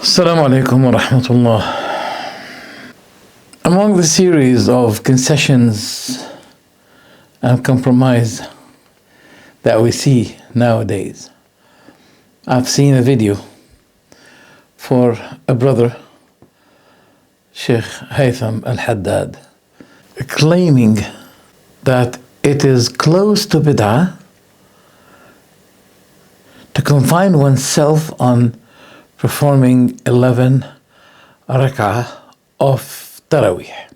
Assalamu alaikum wa rahmatullah. Among the series of concessions and compromise that we see nowadays, I've seen a video for a brother, Sheikh Haitham al-Haddad, claiming that it is close to bid'ah to confine oneself on performing 11 rak'ah of Taraweeh.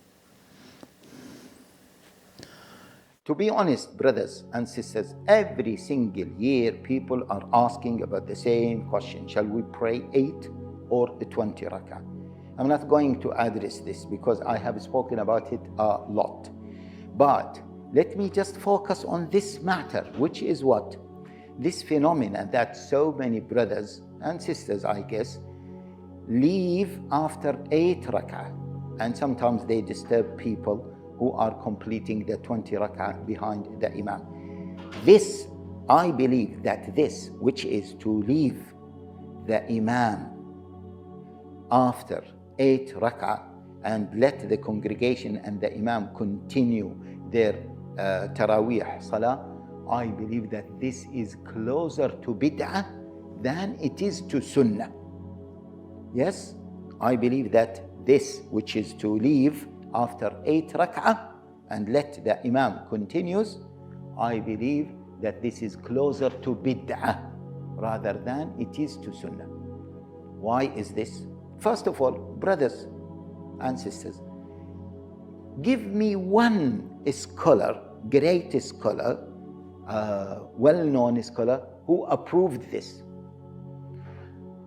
To be honest, brothers and sisters, every single year people are asking about the same question. Shall we pray 8 or 20 rak'ah? I'm not going to address this because I have spoken about it a lot. But let me just focus on this matter, which is what? This phenomenon that so many brothers and sisters, I guess, leave after 8 rak'ah. And sometimes they disturb people who are completing the 20 rak'ah behind the imam. This, I believe that this, which is to leave the imam after 8 rak'ah and let the congregation and the imam continue their Taraweeh salah, I believe that this is closer to bid'ah than it is to sunnah. Yes, I believe that this, which is to leave after 8 rak'ah and let the imam continues, I believe that this is closer to bid'ah rather than it is to sunnah. Why is this? First of all, brothers and sisters, give me one scholar, great scholar, well-known scholar who approved this.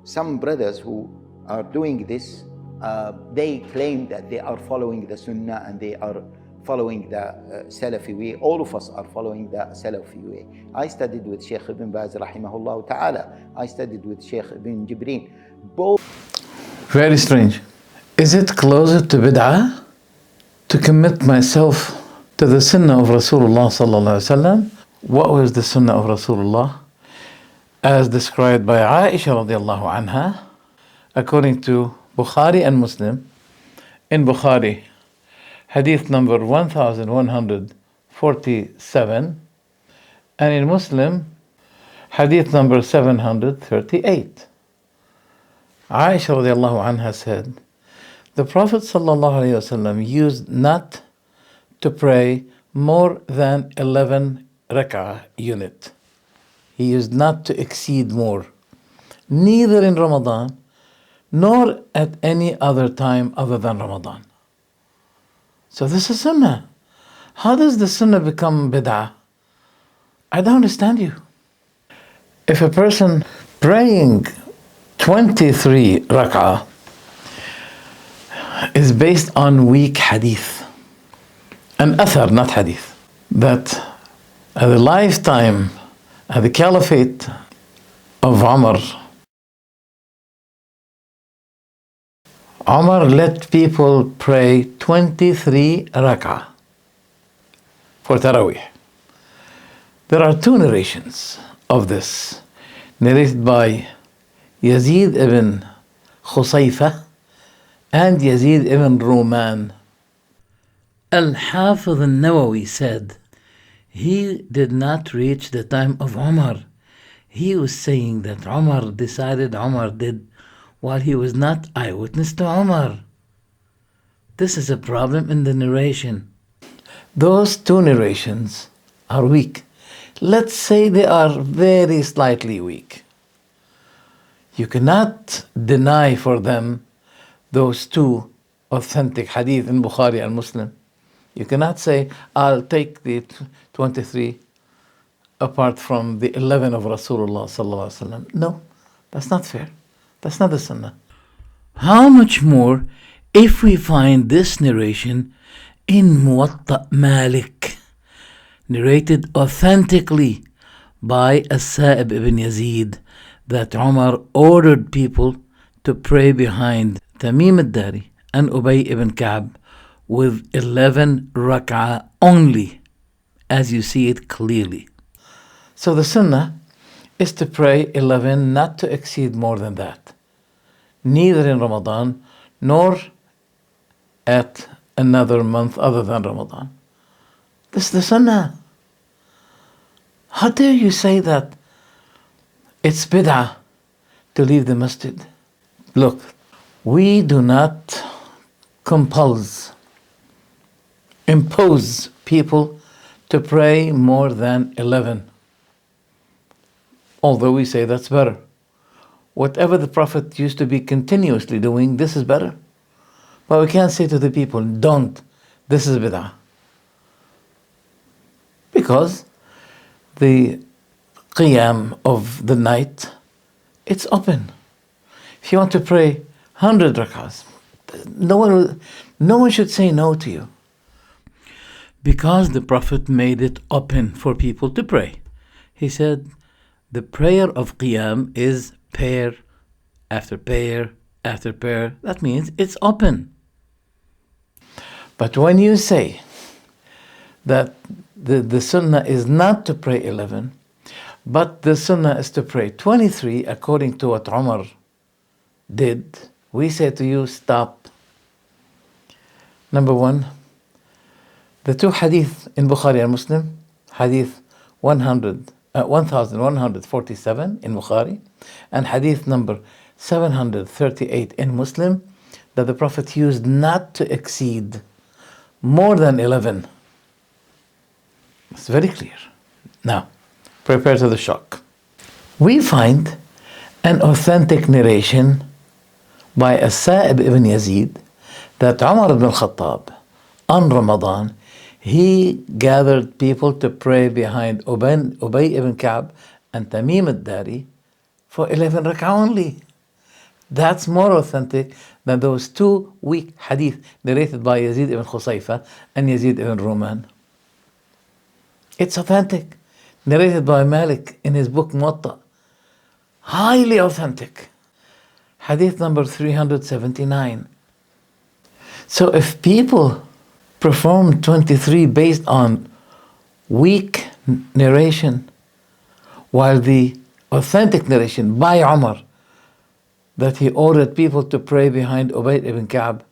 Some brothers who are doing this, they claim that they are following the Sunnah and they are following the Salafi way. All of us are following the Salafi way. I studied with Sheikh ibn Baz rahimahullah ta'ala. I studied with Sheikh ibn Jibreen. Both. Very strange. Is it closer to bid'ah to commit myself to the sunnah of Rasulullah sallallahu alaihi wasallam? What was the sunnah of Rasulullah as described by Aisha radiallahu anha, according to Bukhari and Muslim? In Bukhari, hadith number 1147, and in Muslim, hadith number 738. Aisha radiallahu anha said, the Prophet sallallahu alaihi wasallam used not to pray more than 11 rak'ah unit. He used not to exceed more, neither in Ramadan nor at any other time other than Ramadan. So this is sunnah. How does the sunnah become bid'ah? I don't understand you. If a person praying 23 rak'ah is based on weak hadith, an athar, not hadith, that at the lifetime, at the caliphate of Umar let people pray 23 rak'ah for Taraweeh. There are two narrations of this, narrated by Yazid ibn Khusayfa and Yazid ibn Ruman. Al-Hafiz al-Nawawi said, he did not reach the time of Umar. He was saying that Umar decided, Umar did, while he was not eyewitness to Umar. This is a problem in the narration. Those two narrations are weak. Let's say they are very slightly weak. You cannot deny for them those two authentic hadith in Bukhari and Muslim. You cannot say, I'll take the 23 apart from the 11 of Rasulullah sallallahu alaihi wasallam. No, that's not fair. That's not the sunnah. How much more if we find this narration in Muwatta Malik, narrated authentically by As-Sa'ib ibn Yazid, that Umar ordered people to pray behind Tamim al-Dari and Ubay ibn Ka'b with 11 rak'ah only, as you see it clearly. So the sunnah is to pray 11, not to exceed more than that. neither in Ramadan nor at another month other than Ramadan. This is the Sunnah. How dare you say that it's bid'ah to leave the masjid? Look, we do not impose people to pray more than 11. Although we say that's better. Whatever the Prophet used to be continuously doing, this is better. But we can't say to the people, don't, this is bid'ah. Because the qiyam of the night, it's open. If you want to pray 100 rak'ahs, no one should say no to you. Because the Prophet made it open for people to pray. He said, the prayer of qiyam is pair after pair after pair. That means it's open. But when you say that the sunnah is not to pray 11, but the sunnah is to pray 23 according to what Umar did, we say to you, stop. Number one, the two hadith in Bukhari and Muslim, hadith 1147 in Bukhari, and hadith number 738 in Muslim, that the Prophet used not to exceed more than 11. It's very clear. Now, prepare to the shock. We find an authentic narration by As-Sa'ib ibn Yazid that Umar ibn al-Khattab on Ramadan, he gathered people to pray behind Ubay ibn Ka'b and Tamim al-Dari for 11 rak'ah only. That's more authentic than those two weak hadith narrated by Yazid ibn Khusayfa and Yazid ibn Ruman. It's authentic, narrated by Malik in his book Muwatta. Highly authentic. Hadith number 379. So if people perform 23 based on weak narration, while the authentic narration by Umar, that he ordered people to pray behind Ubay ibn Ka'b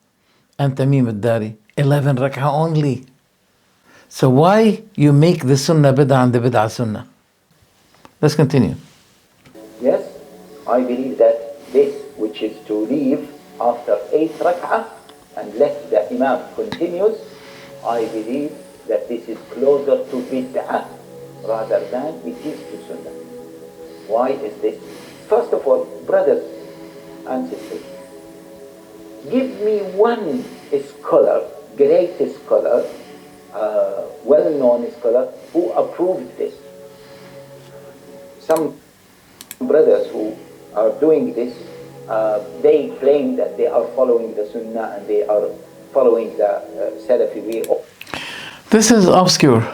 and Tamim al-Dari, 11 rak'ah only. So why you make the sunnah bid'ah and the bid'ah sunnah? Let's continue. Yes, I believe that this, which is to leave after 8 rak'ah and let the imam continues, I believe that this is closer to bid'ah rather than it is to sunnah. Why is this? First of all, brothers and sisters, give me one scholar, great scholar, well-known scholar, who approved this. Some brothers who are doing this, they claim that they are following the sunnah and they are following the Salafi way. This is obscure.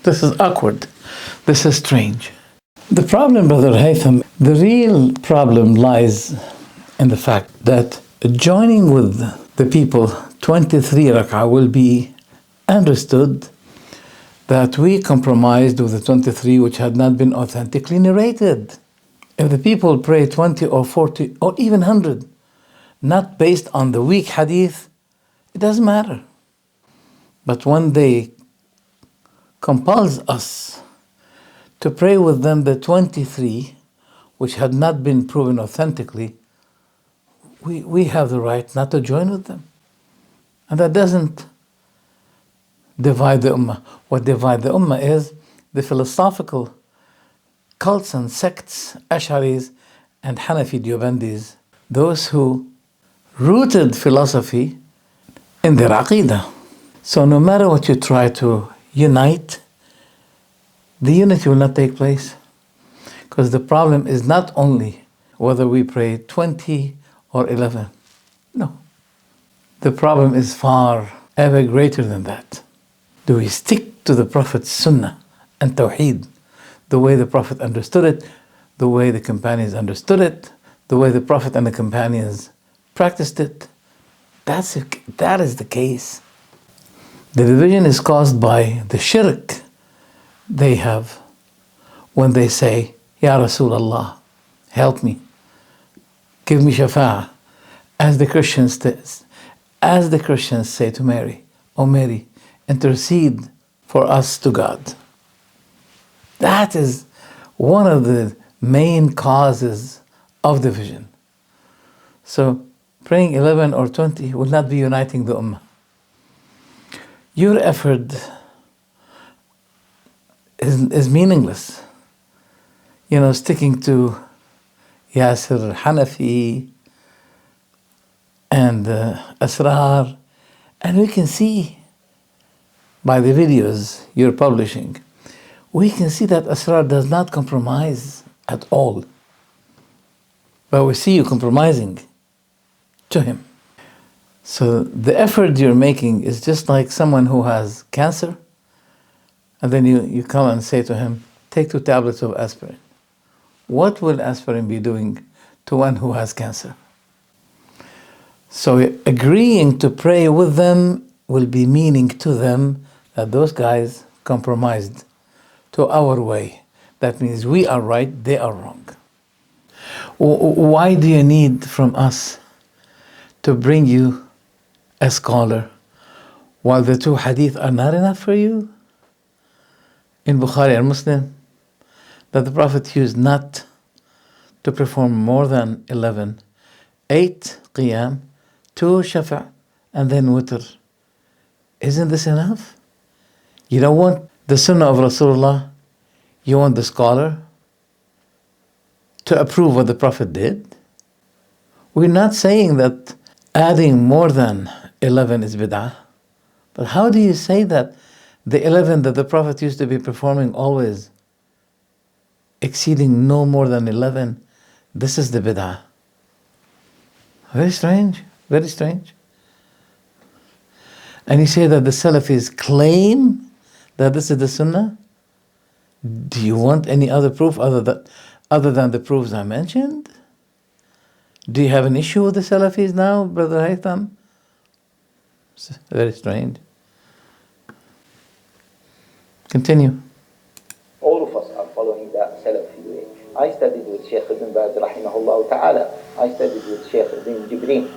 This is awkward. This is strange. The problem, Brother Haitham, the real problem lies in the fact that joining with the people 23 rak'ah will be understood that we compromised with the 23 which had not been authentically narrated. If the people pray 20 or 40 or even 100, not based on the weak hadith, it doesn't matter. But when they compels us to pray with them the 23 which had not been proven authentically, we have the right not to join with them. And that doesn't divide the ummah. What divides the ummah is the philosophical cults and sects, Ash'aris and Hanafi Deobandis, those who rooted philosophy in their aqidah. So no matter what you try to unite, the unity will not take place. Because the problem is not only whether we pray 20 or 11. No. The problem is far, ever greater than that. Do we stick to the Prophet's sunnah and tawheed, the way the Prophet understood it, the way the companions understood it, the way the Prophet and the companions practiced it? That is the case. The division is caused by the shirk they have when they say, Ya Rasulullah, help me, give me shafa'ah, as the Christians say to Mary, "Oh Mary, intercede for us to God." That is one of the main causes of division. So praying 11 or 20 will not be uniting the Ummah. Your effort is meaningless. Sticking to Yasir Hanafi and Asrar, and we can see by the videos you're publishing, we can see that Asrar does not compromise at all. But we see you compromising to him. So the effort you're making is just like someone who has cancer, and then you come and say to him, take 2 tablets of aspirin. What will aspirin be doing to one who has cancer? So agreeing to pray with them will be meaning to them that those guys compromised to our way. That means we are right, they are wrong. Why do you need from us to bring you a scholar while the 2 hadith are not enough for you? In Bukhari and Muslim, that the Prophet used not to perform more than 11, 8 qiyam, 2 shafa', and then witr. Isn't this enough? You don't want the sunnah of Rasulullah, you want the scholar to approve what the Prophet did? We're not saying that adding more than 11 is bid'ah, but how do you say that the 11 that the Prophet used to be performing always, exceeding no more than 11, this is the bid'ah? Very strange, very strange. And you say that the Salafis claim that this is the Sunnah? Do you want any other proof other than the proofs I mentioned? Do you have an issue with the Salafis now, Brother Haitham? It's very strange. Continue. All of us are following that Salafi way. I studied with Sheikh Ibn Baz rahimahullah ta'ala. I studied with Sheikh Ibn Jibreen.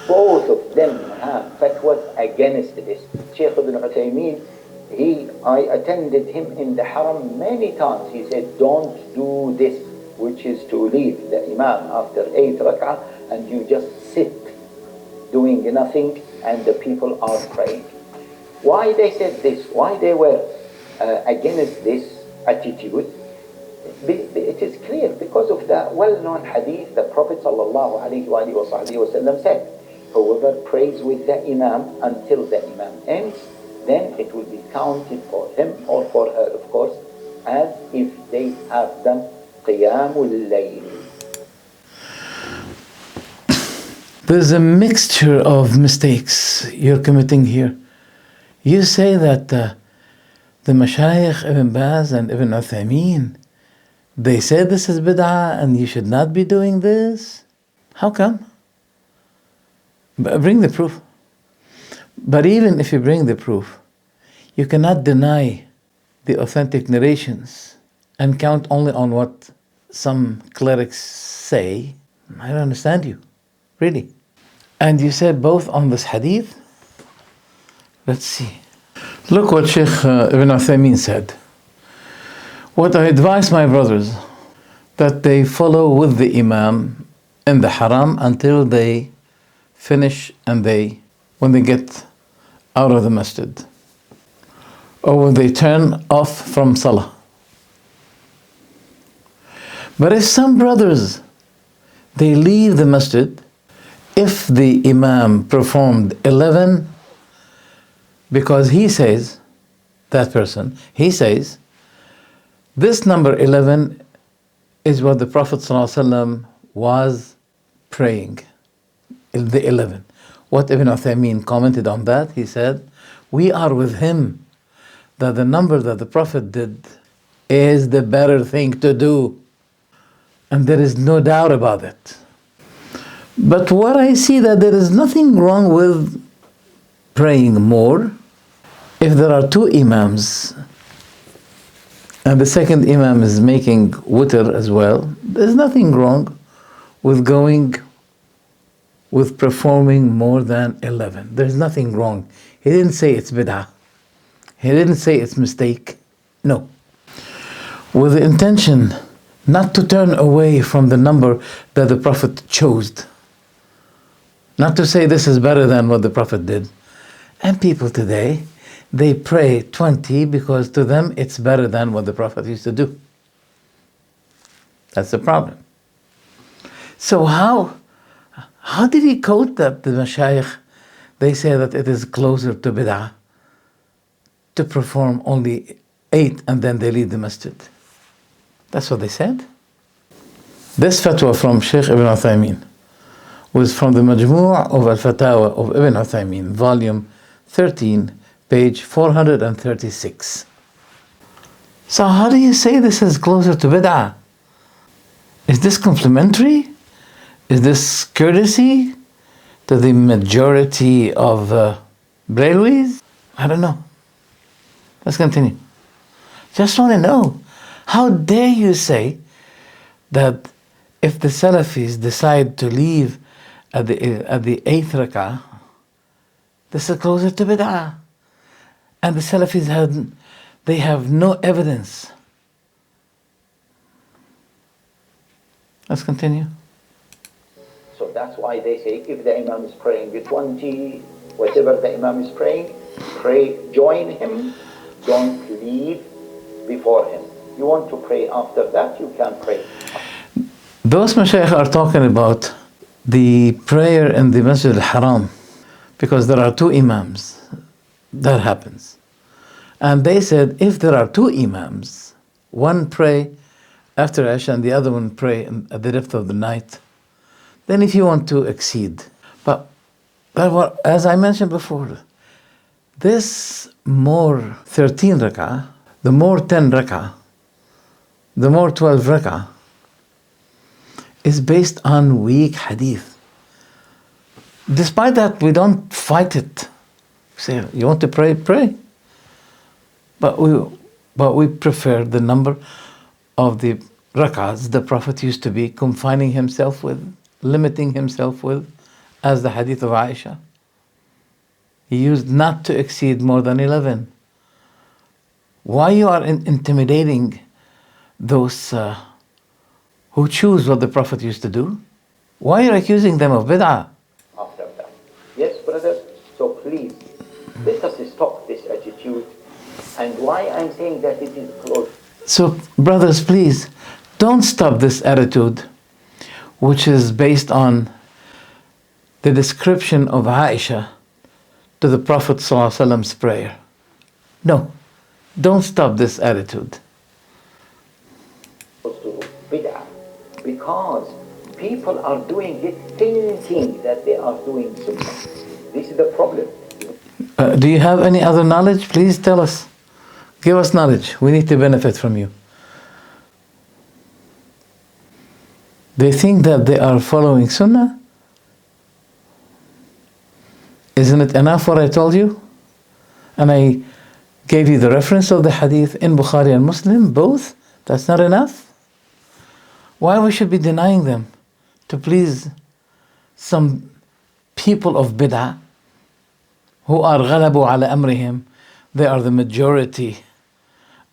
Both of them have fatwas against this. Sheikh Ibn Uthaymeen, I attended him in the haram many times. He said, don't do this, which is to leave the imam after 8 rak'ah and you just sit doing nothing and the people are praying. Why they said this? Why they were against this attitude? It is clear because of the well-known hadith the Prophet ﷺ said, whoever prays with the imam until the imam ends, then it will be counted for him or for her, of course, as if they have done qiyamul layl. There's a mixture of mistakes you're committing here. You say that the Mashayikh Ibn Baz and Ibn Uthaymeen, they said this is bid'ah and you should not be doing this. How come? Bring the proof. But even if you bring the proof, you cannot deny the authentic narrations and count only on what some clerics say. I don't understand you, really. And you said both on this hadith? Let's see. Look what Sheikh Ibn Uthaymeen said. What I advise my brothers, that they follow with the imam in the haram until they finish and when they get out of the masjid, or when they turn off from salah. But if some brothers, they leave the masjid, if the imam performed 11, because he says, that person, he says, this number 11 is what the Prophet ﷺ was praying, the 11. What Ibn Uthaymeen commented on that, he said, we are with him, that the number that the Prophet did is the better thing to do. And there is no doubt about it. But what I see that there is nothing wrong with praying more. If there are 2 imams, and the second imam is making witr as well, there's nothing wrong with going with performing more than 11. There's nothing wrong. He didn't say it's bid'ah. He didn't say it's mistake. No. With the intention not to turn away from the number that the Prophet chose. Not to say this is better than what the Prophet did. And people today, they pray 20 because to them it's better than what the Prophet used to do. That's the problem. So how did he quote that the Mashayikh, they say that it is closer to bid'ah to perform only 8 and then they leave the masjid? That's what they said. This fatwa from Sheikh Ibn Uthaymeen was from the Majmu' of Al-Fatawa of Ibn Uthaymeen, volume 13, page 436. So how do you say this is closer to bid'ah? Is this complimentary? Is this courtesy to the majority of Brailwis? I don't know. Let's continue. Just want to know, how dare you say that if the Salafis decide to leave at the 8th rak'ah, this is closer to bid'ah. And the Salafis have no evidence. Let's continue. So that's why they say if the Imam is praying with 20, whatever the Imam is praying, pray, join him, don't leave before him. You want to pray after that, you can pray. Those Mashaykh are talking about the prayer in the Masjid al-Haram, because there are 2 Imams. That happens. And they said if there are 2 Imams, one pray after Isha and the other one pray at the depth of the night, then if you want to exceed. But as I mentioned before, this more 13 rak'ah, the more 10 rak'ah, the more 12 rak'ah, is based on weak hadith. Despite that, we don't fight it. Say, you want to pray, pray. But we prefer the number of the rak'ahs the Prophet used to be confining himself with, limiting himself with, as the hadith of Aisha. He used not to exceed more than 11. Why you are intimidating those who choose what the Prophet used to do? Why are you accusing them of bid'ah? After that. Yes, brother. So please, let us stop this attitude. And why I'm saying that it is close. So, brothers, please, don't stop this attitude, which is based on the description of Aisha to the Prophet ﷺ's prayer. No, don't stop this attitude. To bid'ah, because people are doing it thinking that they are doing sunnah. This is the problem. Do you have any other knowledge? Please tell us. Give us knowledge. We need to benefit from you. They think that they are following sunnah. Isn't it enough what I told you? And I gave you the reference of the hadith in Bukhari and Muslim, both. That's not enough? Why we should be denying them to please some people of bid'ah who are غلبوا على أمرهم? They are the majority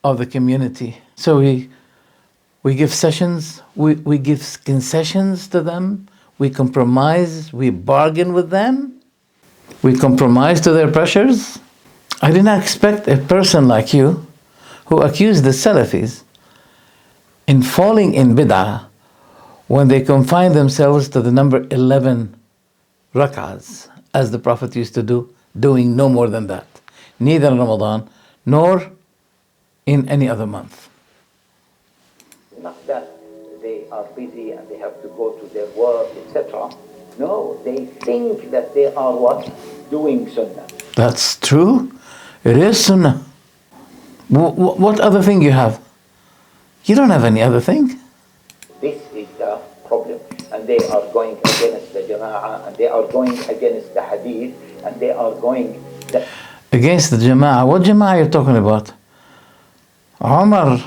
of the community. So we give sessions, we give concessions to them, we compromise, we bargain with them, we compromise to their pressures. I did not expect a person like you who accused the Salafis in falling in bid'ah when they confine themselves to the number 11 rak'ahs, as the Prophet used to do, doing no more than that, neither in Ramadan nor in any other month. Not that they are busy and they have to go to their work, etc. No, they think that they are what? Doing sunnah. That's true. It is sunnah. What other thing you have? You don't have any other thing. This is the problem. And they are going against the jama'ah, and they are going against the hadith, and they are going against the jama'ah. What jama'ah are you talking about? Umar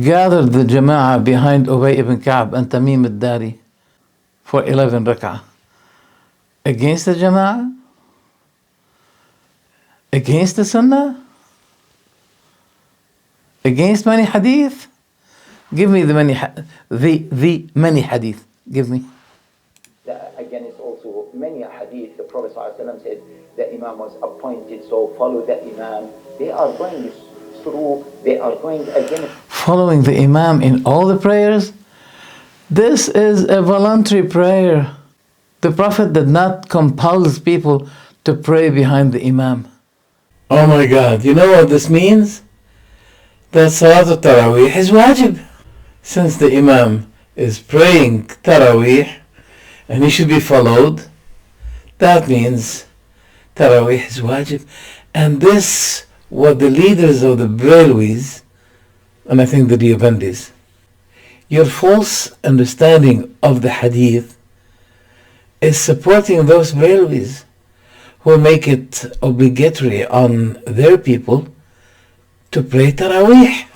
gathered the jama'ah behind Ubay ibn Ka'b and Tamim al-Dari for 11 rak'ah. Against the Jama'ah? Against the Sunnah? Against many hadith? Give me the many hadith. Give me. Again, it's also many hadith. The Prophet ﷺ said the Imam was appointed, so follow the Imam. They are going through, they are going against. Following the Imam in all the prayers? This is a voluntary prayer. The Prophet did not compel people to pray behind the Imam. Oh my God, you know what this means? That Salat al-Taraweeh is wajib. Since the Imam is praying Taraweeh and he should be followed, that means Taraweeh is wajib. And this, what the leaders of the Brailwis, and I think the Deobandis, your false understanding of the Hadith is supporting those Brailwis who make it obligatory on their people to pray Taraweeh.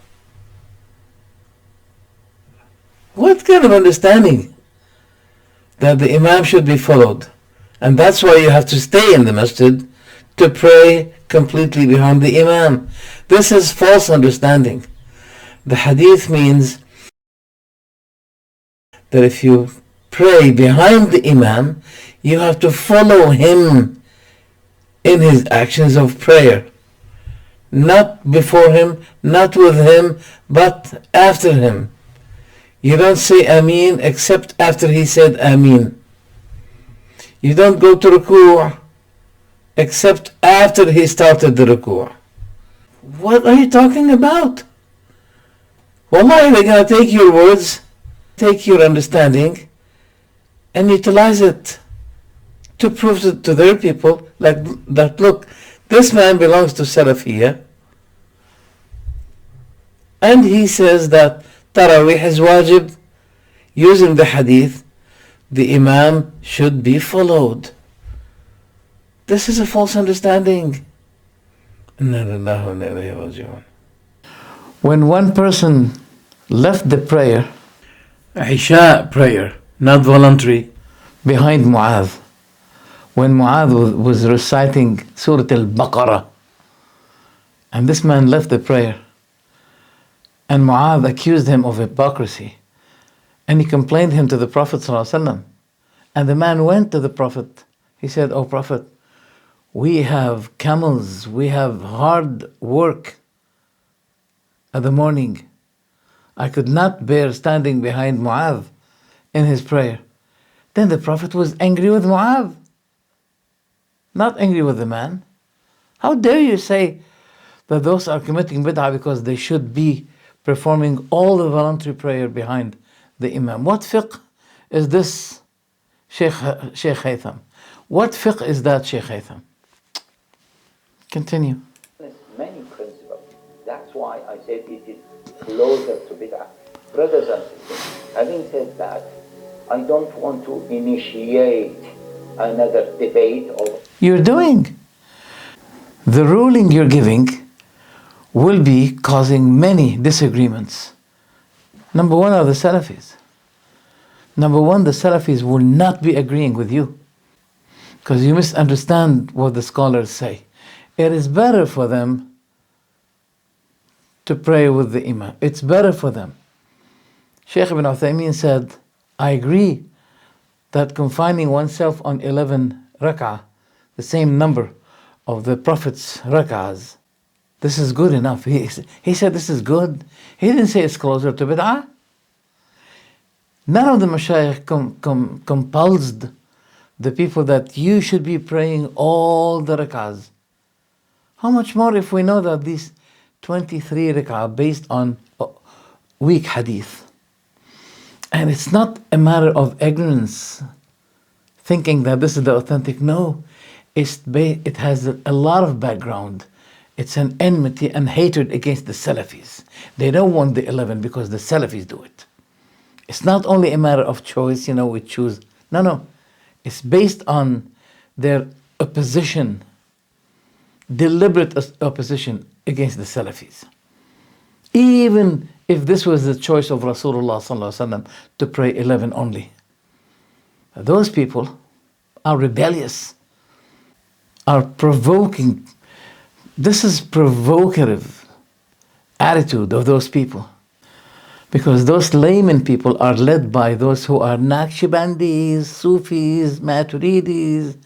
What kind of understanding? That the Imam should be followed. And that's why you have to stay in the masjid to pray completely behind the Imam. This is false understanding. The Hadith means that if you pray behind the Imam, you have to follow him in his actions of prayer. Not before him, not with him, but after him. You don't say Ameen except after he said Ameen. You don't go to ruku' except after he started the ruku'. What are you talking about? Wallahi, they're going to take your words, take your understanding, and utilize it to prove to their people like that, look, this man belongs to Salafiyya, and he says that Taraweeh is wajib. Using the hadith, the Imam should be followed. This is a false understanding. When one person left the prayer, Isha prayer, not voluntary, behind Mu'adh, when Mu'adh was reciting Surah Al-Baqarah, and this man left the prayer, and Mu'adh accused him of hypocrisy, and he complained him to the Prophet ﷺ. And the man went to the Prophet. He said, "Oh Prophet, we have camels, we have hard work at the morning. I could not bear standing behind Mu'adh in his prayer." Then the Prophet was angry with Mu'adh, not angry with the man. How dare you say that those are committing bid'ah because they should be performing all the voluntary prayer behind the Imam? What fiqh is this, Sheikh Haitham? What fiqh is that, Sheikh Haitham? Continue. Many principles. That's why I said it is closer to bid'ah. Brothers and sisters, having said that, I don't want to initiate another debate of... You're doing. The ruling you're giving will be causing many disagreements. Number one are the Salafis. Number one, the Salafis will not be agreeing with you because you misunderstand what the scholars say. It is better for them to pray with the Imam. It's better for them. Sheikh ibn Uthaymeen said, I agree that confining oneself on 11 rak'ah, the same number of the Prophet's rak'ahs, this is good enough. He said this is good. He didn't say it's closer to bid'ah. None of the mashayikh compels the people that you should be praying all the rak'ahs. How much more if we know that these 23 rak'ah based on weak hadith. And it's not a matter of ignorance, thinking that this is the authentic. No, it has a lot of background. It's an enmity and hatred against the Salafis. They don't want the 11 because the Salafis do it. It's not only a matter of choice, we choose. No. It's based on their opposition, deliberate opposition against the Salafis. Even if this was the choice of Rasulullah ﷺ to pray 11 only. Those people are rebellious, are provoking. This is provocative attitude of those people. Because those layman people are led by those who are Naqshbandis, Sufis, Maturidis.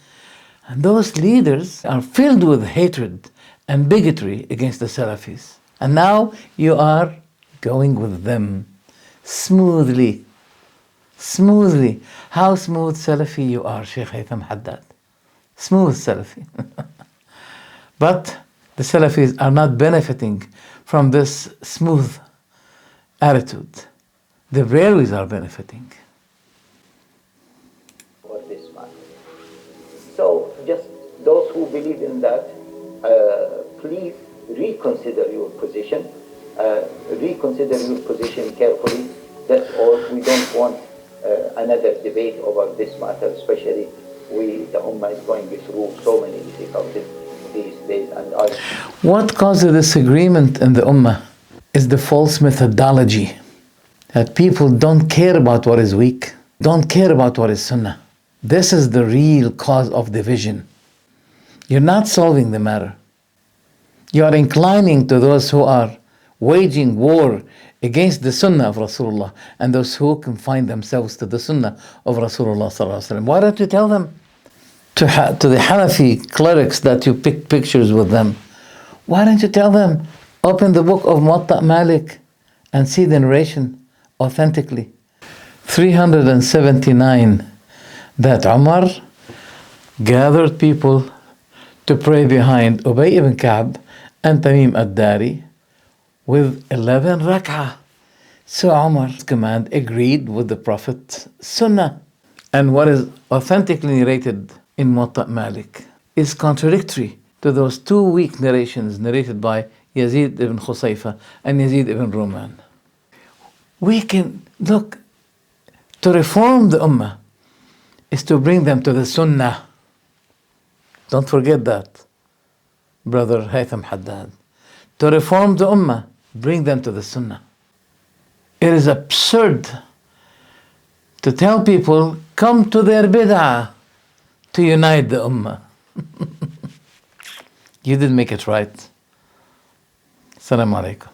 And those leaders are filled with hatred and bigotry against the Salafis. And now you are going with them smoothly. Smoothly. How smooth Salafi you are, Sheikh Haitham Haddad. Smooth Salafi. But the Salafis are not benefiting from this smooth attitude. The Brahmins are benefiting. For this matter. So just those who believe in that, please reconsider your position. Reconsider your position carefully. That's all. We don't want another debate over this matter, especially the Ummah is going through so many difficulties these days. And what caused the disagreement in the Ummah is the false methodology that people don't care about what is weak, don't care about what is Sunnah. This is the real cause of division. You're not solving the matter. You are inclining to those who are waging war against the Sunnah of Rasulullah and those who confine themselves to the Sunnah of Rasulullah. Why don't you tell them to the Hanafi clerics that you pick pictures with them? Why don't you tell them, open the book of Muwatta Malik and see the narration authentically? 379 that Umar gathered people to pray behind Ubay ibn Ka'b and Tamim ad-Dari with 11 rak'ah. So Umar's command agreed with the Prophet's Sunnah. And what is authentically narrated in Muwatta Malik is contradictory to those two weak narrations narrated by Yazid ibn Khusayfa and Yazid ibn Ruman. We can, look, to reform the Ummah is to bring them to the Sunnah. Don't forget that, brother Haitham Haddad. To reform the Ummah, bring them to the Sunnah. It is absurd to tell people, come to their bid'ah to unite the Ummah. You didn't make it right. Assalamu alaikum.